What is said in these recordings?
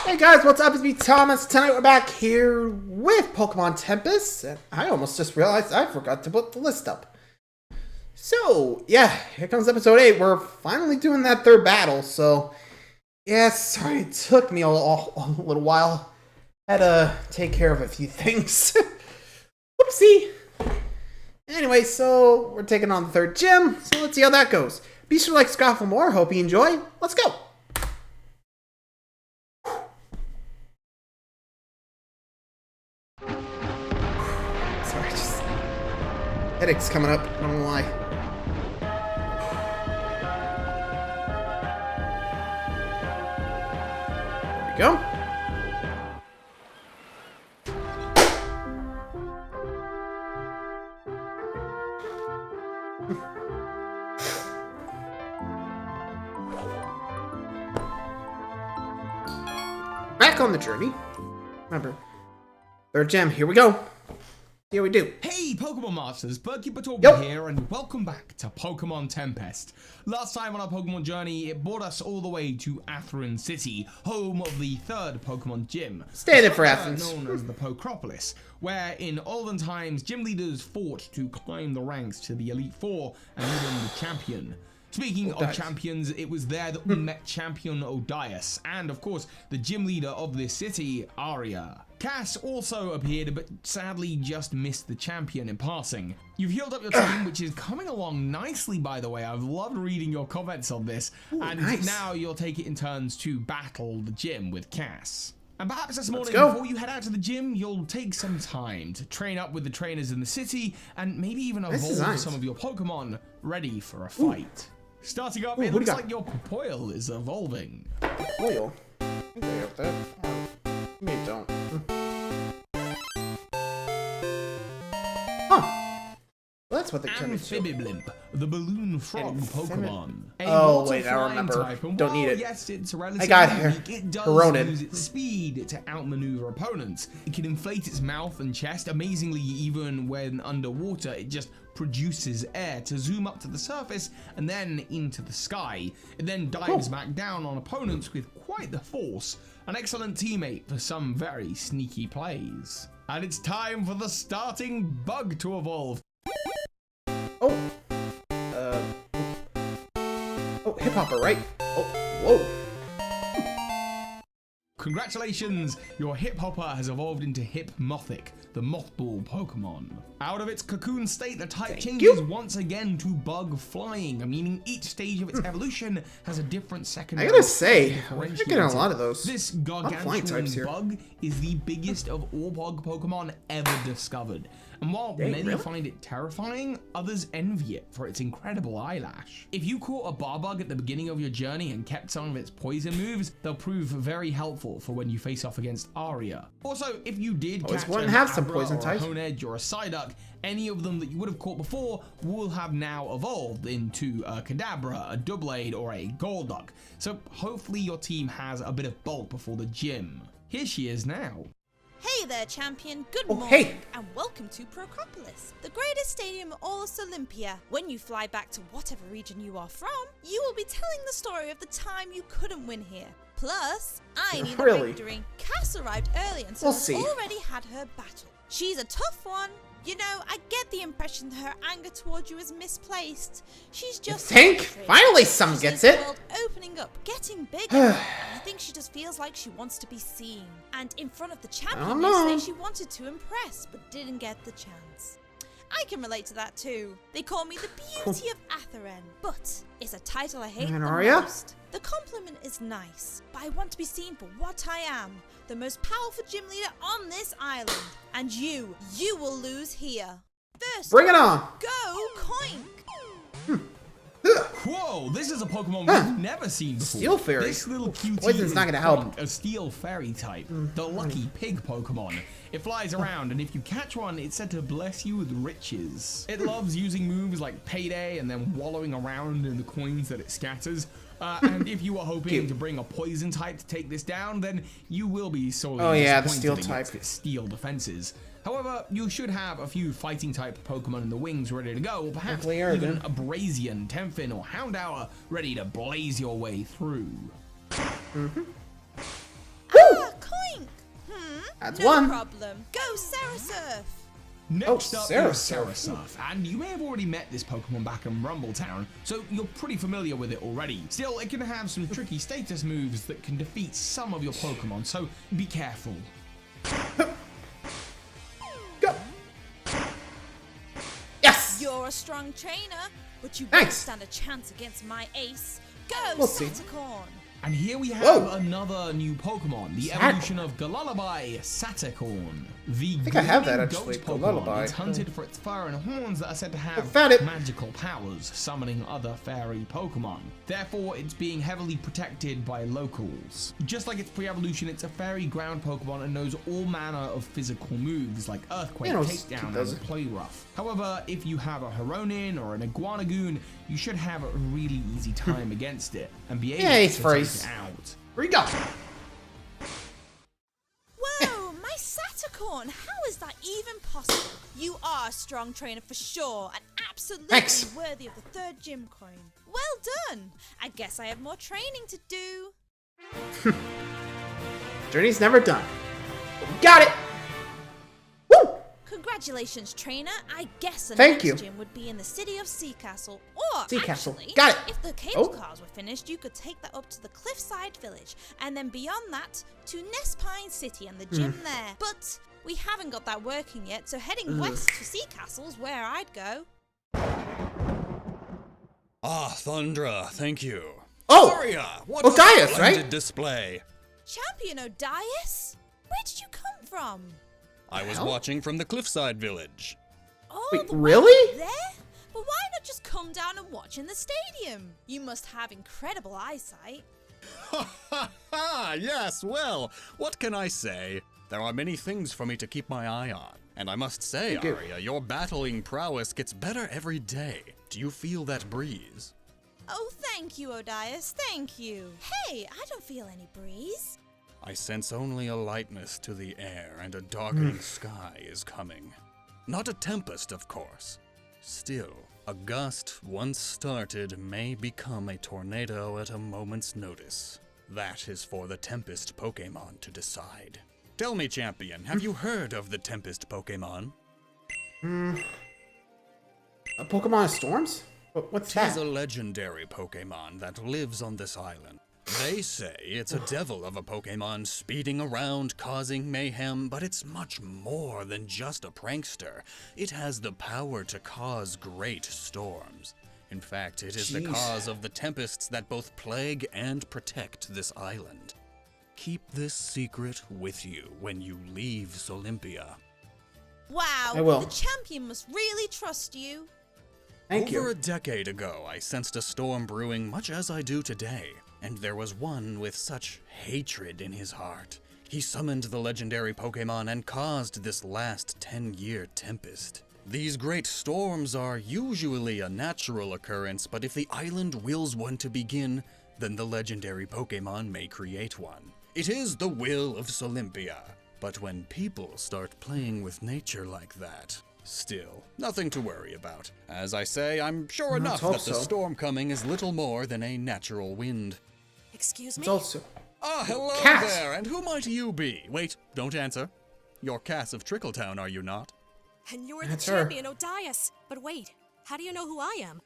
Hey guys, what's up? It's me, Thomas. Tonight we're back here with Pokemon Tempest. And I almost just realized I forgot to put the list up. So, yeah, here comes episode 8. We're finally doing that third battle, so... Yeah, sorry, it took me a little while. Had to take care of a few things. Whoopsie! Anyway, so we're taking on the third gym, so let's see how that goes. Be sure to like, subscribe for more. Hope you enjoy. Let's go! Sorry, just... headache's coming up, I don't know why. There we go. Back on the journey. Remember, third gem, here we go. Here we do. Hey Pokemon Masters, Birdkeeper Torby here, and welcome back to Pokemon Tempest. Last time on our Pokemon journey, it brought us all the way to Atherin City, home of the third Pokemon gym. Standard for Athens. Known as the Pokropolis, where in olden times, gym leaders fought to climb the ranks to the Elite Four and even the champion. Speaking of champions, it was there that we met Champion Odias, and of course, the gym leader of this city, Aria. Cass also appeared, but sadly just missed the champion in passing. You've healed up your team, which is coming along nicely, by the way. I've loved reading your comments on this. Ooh, and nice. Now you'll take it in turns to battle the gym with Cass. And perhaps this morning, before you head out to the gym, you'll take some time to train up with the trainers in the city, and maybe even evolve some of your Pokemon ready for a fight. Starting up, it looks like your Popoil is evolving. Popoil? They have that. Maybe don't. Huh. Well, that's what they turned into. Amphibiblimp, the balloon frog Pokemon. Oh, wait, I remember. Don't need it. Yes, it's I got her. It does Corona. use its speed to outmaneuver opponents. It can inflate its mouth and chest. Amazingly, even when underwater, it just produces air to zoom up to the surface and then into the sky. It then dives back down on opponents with quite the force. An excellent teammate for some very sneaky plays. And it's time for the starting bug to evolve. Oh, Hip Hopper, right? Oh, whoa. Congratulations, your Hip Hopper has evolved into Hipmothic, the mothball Pokemon. Out of its cocoon state, the type changes once again to bug flying, meaning each stage of its evolution has a different secondary. I gotta say, we're getting a lot of those. This gargantuan bug is the biggest of all bug Pokemon ever discovered. And while many find it terrifying, others envy it for its incredible eyelash. If you caught a Barbug at the beginning of your journey and kept some of its poison moves, they'll prove very helpful for when you face off against Aria. Also, if you did catch an Abra or a Honedge or a Psyduck, any of them that you would have caught before will have now evolved into a Kadabra, a Doublade, or a Golduck. So hopefully your team has a bit of bulk before the gym. Here she is now. Hey there, champion. Good morning, and welcome to Pokropolis, the greatest stadium in all of Solympia. When you fly back to whatever region you are from, you will be telling the story of the time you couldn't win here. Plus, I need a victory. Cass arrived early and so has already had her battle. She's a tough one. You know, I get the impression that her anger towards you is misplaced. She's just finally some gets it. The world opening up, getting bigger. I think she just feels like she wants to be seen. And in front of the champion, they say she wanted to impress, but didn't get the chance. I can relate to that too. They call me the beauty of Atherin, but it's a title I hate the most. The compliment is nice, but I want to be seen for what I am, the most powerful gym leader on this island. And you will lose here. First, bring it on. Go Coink. Whoa, this is a Pokemon we've never seen before. Steel Fairy. This little cutie Poison's not gonna help. A Steel Fairy type, the lucky pig Pokemon. It flies around, and if you catch one, it's said to bless you with riches. It loves using moves like Payday and then wallowing around in the coins that it scatters. And if you are hoping to bring a poison type to take this down, then you will be sorely the steel type. Its steel defenses. However, you should have a few fighting type Pokemon in the wings ready to go, or perhaps even a Brazian, Tenfin, or Houndour ready to blaze your way through. That's no one. problem. Go, Sarasurf! Next up is Sarasurf. Sarasurf, and you may have already met this Pokemon back in Rumbletown, so you're pretty familiar with it already. Still, it can have some tricky status moves that can defeat some of your Pokemon, so be careful. Go. Yes! You're a strong trainer, but you Thanks. won't stand a chance against my ace. Go, We'll see. Satacorn! And here we have Whoa. another new Pokemon, the evolution of Galulubai Satacorn. The I think I have that, gleaming actually, goat Pokemon Galulubai. is hunted for its fur and horns that are said to have found it. magical powers, summoning other fairy Pokemon. Therefore, it's being heavily protected by locals. Just like its pre-evolution, it's a fairy ground Pokemon and knows all manner of physical moves like Earthquake, Yeah, no, Takedown, does and it. Play Rough. However, if you have a Haronin or an Iguanagoon, you should have a really easy time against it and be able Ace to freeze. take it out. Here we go. Whoa, my Satacorn! How is that even possible? You are a strong trainer for sure, and absolutely Thanks. worthy of the 3rd gym coin. Well done! I guess I have more training to do. Journey's never done. Got it! Woo! Congratulations, trainer. I guess the Thank next you. gym would be in the city of Sea Castle. Or, Sea Castle. actually, Got it. if the cable Oh. cars were finished, you could take that up to the Cliffside Village, and then beyond that, to Nespine City and the gym there. But we haven't got that working yet, so heading west to Sea Castle's where I'd go. Ah, Thundra, thank you. Oh! Aria, what Odias, a splendid right? display. Champion Odias? Where did you come from? I was Well? watching from the Cliffside Village. Oh, Wait, the one really? there? But why not just come down and watch in the stadium? You must have incredible eyesight. Ha ha ha! Yes, well, what can I say? There are many things for me to keep my eye on. And I must say, Thank you. Aria, your battling prowess gets better every day. Do you feel that breeze? Oh, thank you, Odias, thank you. Hey, I don't feel any breeze. I sense only a lightness to the air, and a darkening sky is coming. Not a tempest, of course. Still, a gust once started may become a tornado at a moment's notice. That is for the Tempest Pokemon to decide. Tell me, champion, have you heard of the Tempest Pokemon? A Pokemon of Storms? What's Tis that? a legendary Pokemon that lives on this island. They say it's a devil of a Pokemon speeding around causing mayhem, but it's much more than just a prankster. It has the power to cause great storms. In fact, it is the Jeez. cause of the tempests that both plague and protect this island. Keep this secret with you when you leave Solympia. Wow, I will. the champion must really trust you. Thank Over you. a decade ago, I sensed a storm brewing much as I do today, and there was one with such hatred in his heart. He summoned the legendary Pokemon and caused this last 10-year tempest. These great storms are usually a natural occurrence, but if the island wills one to begin, then the legendary Pokemon may create one. It is the will of Solympia. But when people start playing with nature like that, still, nothing to worry about. As I say, I'm sure enough hope that the so. storm coming is little more than a natural wind. Excuse me? It's also. Ah, hello Cass. there, and who might you be? Wait, don't answer. You're Cass of Trickletown, are you not? And you're That's the her. champion, Odias. But wait, how do you know who I am?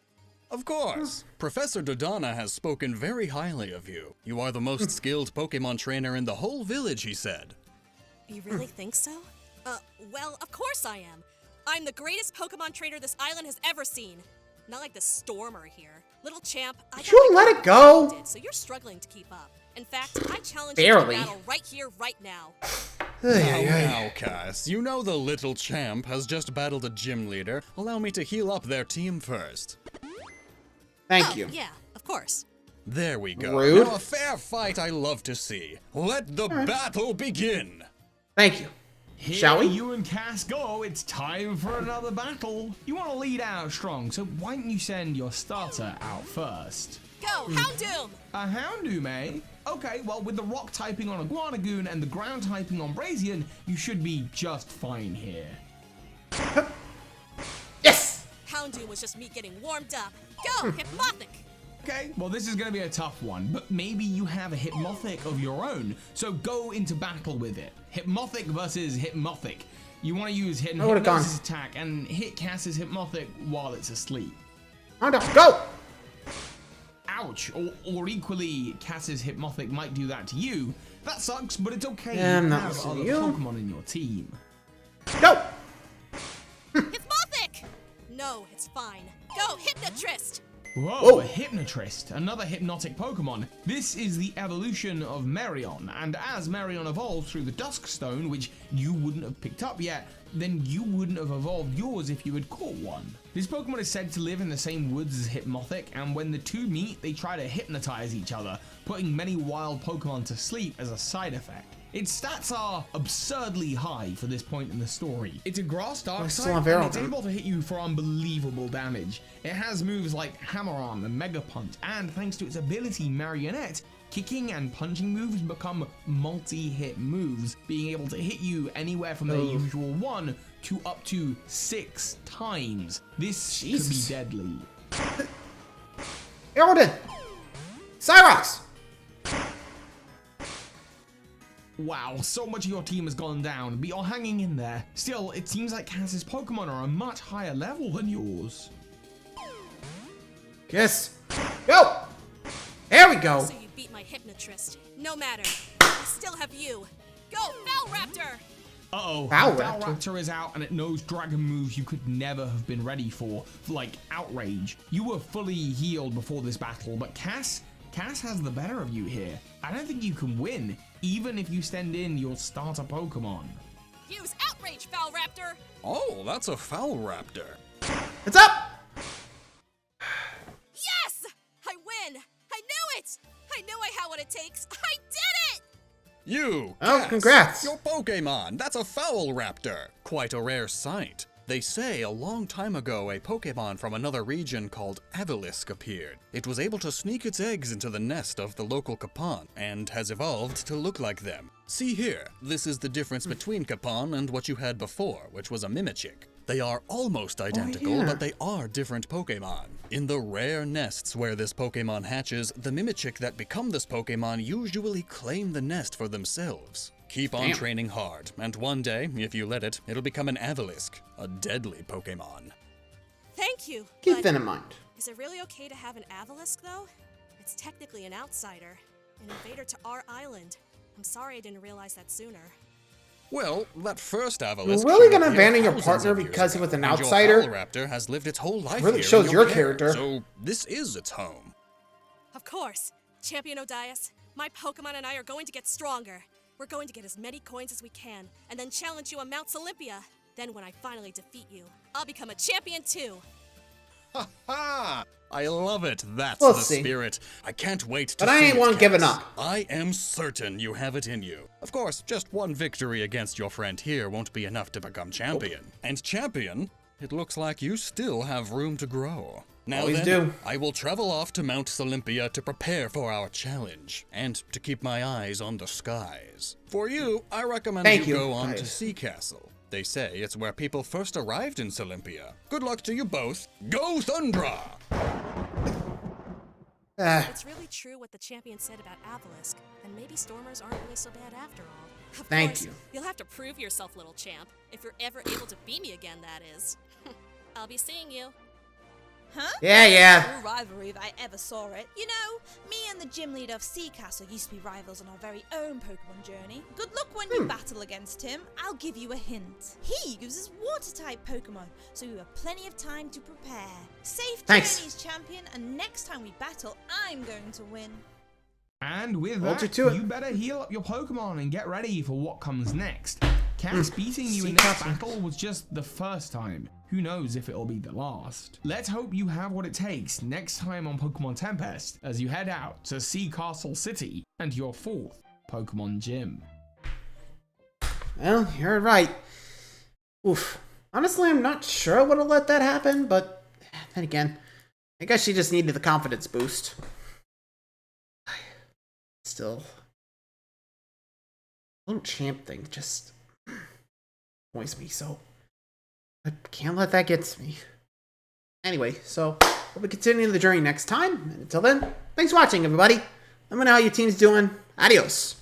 Of course. Professor Dodonna has spoken very highly of you. You are the most skilled Pokemon trainer in the whole village, he said. You really think so? Well, of course I am. I'm the greatest Pokemon trainer this island has ever seen. Not like the Stormer here. Little champ, I got you my let Pokemon it go? did, so you're struggling to keep up. In fact, I challenge you to Barely. battle right here, right now. Now, Cass, you know the little champ has just battled a gym leader. Allow me to heal up their team first. Thank Oh, you. yeah, of course. There we go. Rude. Now a fair fight I love to see. Let the battle begin. Thank you. Here Shall we? you and Cass go. It's time for another battle. You want to lead out strong, so why don't you send your starter out first? Go, Houndoom! A Houndoom, eh? Okay, well, with the rock typing on Iguanagoon and the ground typing on Brazian, you should be just fine here. Yes! Houndoom was just me getting warmed up. Go, Hypnotic! Okay, well this is going to be a tough one, but maybe you have a Hypnotic of your own, so go into battle with it. Hypnotic versus Hypnotic. You want to use Hypnosis attack and hit Cass's Hypnotic while it's asleep. Go! Ouch, or equally, Cass's Hypnotic might do that to you. That sucks, but it's okay. Yeah, I'm you not have listening other to you. Pokemon in your team. Go! Hypnotic! No, it's fine. Go, Hypnotrist! Whoa, a Hypnotrist, another hypnotic Pokemon. This is the evolution of Marion, and as Marion evolves through the Dusk Stone, which you wouldn't have picked up yet, then you wouldn't have evolved yours if you had caught one. This Pokemon is said to live in the same woods as Hypnotic, and when the two meet, they try to hypnotize each other, putting many wild Pokemon to sleep as a side effect. Its stats are absurdly high for this point in the story. It's a grass dark type, and it's able to hit you for unbelievable damage. It has moves like Hammer Arm and Mega Punch, and thanks to its ability Marionette, kicking and punching moves become multi-hit moves, being able to hit you anywhere from their usual 1 to up to 6 times. This could be deadly. Aerodin! Cyrox! Wow, so much of your team has gone down, but you're hanging in there. Still, it seems like Cass's Pokemon are a much higher level than yours. Yes. Go! There we go. So you beat my Hypnotrist. No matter. I still have you. Go, Valraptor! Uh-oh, Valraptor. Valraptor is out and it knows dragon moves you could never have been ready for, like Outrage. You were fully healed before this battle, but Cass has the better of you here. I don't think you can win, even if you send in your starter Pokemon. Use Outrage, Valraptor! Oh, that's a Valraptor. It's up! Yes! I win! I knew it! I knew I had what it takes! I did it! You! Oh, Cass, congrats. Your Pokemon! That's a Valraptor! Quite a rare sight. They say a long time ago a Pokemon from another region called Avilisk appeared. It was able to sneak its eggs into the nest of the local Capon, and has evolved to look like them. See here, this is the difference between Capon and what you had before, which was a Mimichick. They are almost identical, but they are different Pokemon. In the rare nests where this Pokemon hatches, the Mimichick that become this Pokemon usually claim the nest for themselves. Keep on training hard, and one day, if you let it, it'll become an Avilisk, a deadly Pokemon. Thank you. Keep that in mind. Is it really okay to have an Avilisk, though? It's technically an outsider, an invader to our island. I'm sorry I didn't realize that sooner. Well, that first Avilisk... You're really gonna abandon your partner because he was an outsider? Your Valraptor has lived its whole life really here shows in your care, character. So this is its home. Of course. Champion Odias, my Pokemon and I are going to get stronger. We're going to get as many coins as we can, and then challenge you on Mount Solympia. Then when I finally defeat you, I'll become a champion too. Ha ha! I love it. That's We'll the see. spirit. I can't wait to But I see ain't it, one Cass. giving up. I am certain you have it in you. Of course, just one victory against your friend here won't be enough to become champion. And champion, it looks like you still have room to grow. Now Always then, do. I will travel off to Mount Solympia to prepare for our challenge, and to keep my eyes on the skies. For you, I recommend Thank you, go on to guys. Sea Castle. They say it's where people first arrived in Solympia. Good luck to you both. Go Thundra! It's really true what the champion said about Avilisk, and maybe Stormers aren't really so bad after all. Of Thank course, you. You'll have to prove yourself, little champ. If you're ever able to beat me again, that is. I'll be seeing you. Huh? Yeah. True rivalry if I ever saw it. You know, me and the gym leader of Sea Castle used to be rivals on our very own Pokemon journey. Good luck when you battle against him. I'll give you a hint. He uses water-type Pokemon, so you have plenty of time to prepare. Safe Thanks. journeys, champion, and next time we battle, I'm going to win. And with Hold you that, to it. you better heal up your Pokemon and get ready for what comes next. Cass beating you Sea in this Castle. battle was just the first time. Who knows if it'll be the last. Let's hope you have what it takes next time on Pokemon Tempest as you head out to Sea Castle City and your 4th Pokemon Gym. Well, you're right. Oof. Honestly, I'm not sure I would have let that happen, but then again, I guess she just needed the confidence boost. Still, little champ thing just annoys me, so I can't let that get to me. Anyway, so we'll be continuing the journey next time. And until then, thanks for watching, everybody. Let me know how your team's doing. Adios.